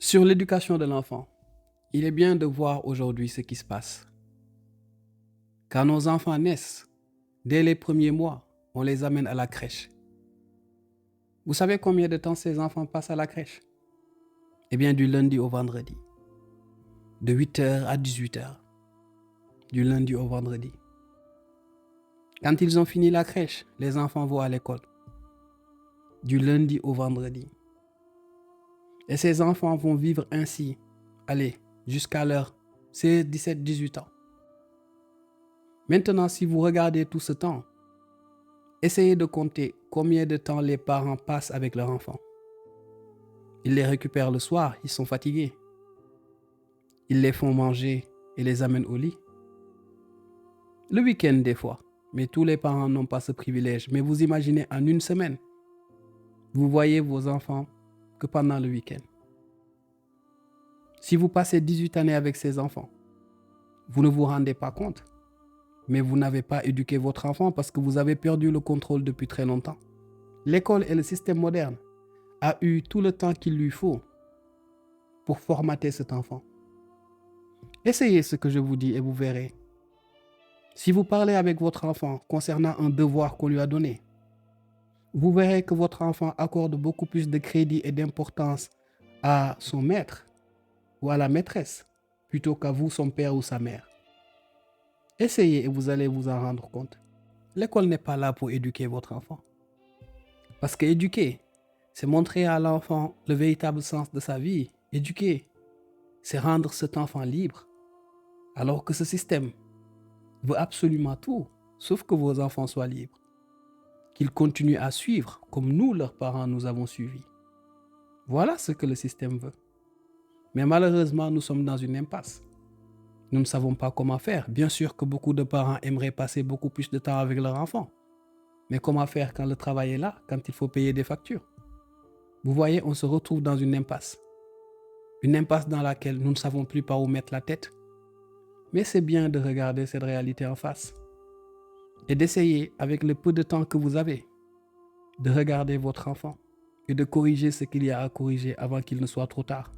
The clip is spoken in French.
Sur l'éducation de l'enfant, il est bien de voir aujourd'hui ce qui se passe. Quand nos enfants naissent, dès les premiers mois, on les amène à la crèche. Vous savez combien de temps ces enfants passent à la crèche? Eh bien, du lundi au vendredi. De 8 heures à 18 heures. Du lundi au vendredi. Quand ils ont fini la crèche, les enfants vont à l'école. Du lundi au vendredi. Et ces enfants vont vivre ainsi, allez, jusqu'à leur 16, 17, 18 ans. Maintenant, si vous regardez tout ce temps, essayez de compter combien de temps les parents passent avec leurs enfants. Ils les récupèrent le soir, ils sont fatigués. Ils les font manger et les amènent au lit. Le week-end des fois, mais tous les parents n'ont pas ce privilège. Mais vous imaginez en une semaine, vous voyez vos enfants que pendant le week-end. Si vous passez 18 années avec ces enfants, vous ne vous rendez pas compte, mais vous n'avez pas éduqué votre enfant parce que vous avez perdu le contrôle depuis très longtemps. L'école et le système moderne a eu tout le temps qu'il lui faut pour formater cet enfant. Essayez ce que je vous dis et vous verrez. Si vous parlez avec votre enfant concernant un devoir qu'on lui a donné, vous verrez que votre enfant accorde beaucoup plus de crédit et d'importance à son maître ou à la maîtresse plutôt qu'à vous, son père ou sa mère. Essayez et vous allez vous en rendre compte. L'école n'est pas là pour éduquer votre enfant. Parce que éduquer, c'est montrer à l'enfant le véritable sens de sa vie. Éduquer, c'est rendre cet enfant libre. Alors que ce système veut absolument tout, sauf que vos enfants soient libres. Qu'ils continuent à suivre comme nous, leurs parents, nous avons suivi. Voilà ce que le système veut. Mais malheureusement, nous sommes dans une impasse. Nous ne savons pas comment faire. Bien sûr que beaucoup de parents aimeraient passer beaucoup plus de temps avec leurs enfants. Mais comment faire quand le travail est là, quand il faut payer des factures? Vous voyez, on se retrouve dans une impasse. Une impasse dans laquelle nous ne savons plus par où mettre la tête. Mais c'est bien de regarder cette réalité en face. Et d'essayer, avec le peu de temps que vous avez, de regarder votre enfant et de corriger ce qu'il y a à corriger avant qu'il ne soit trop tard.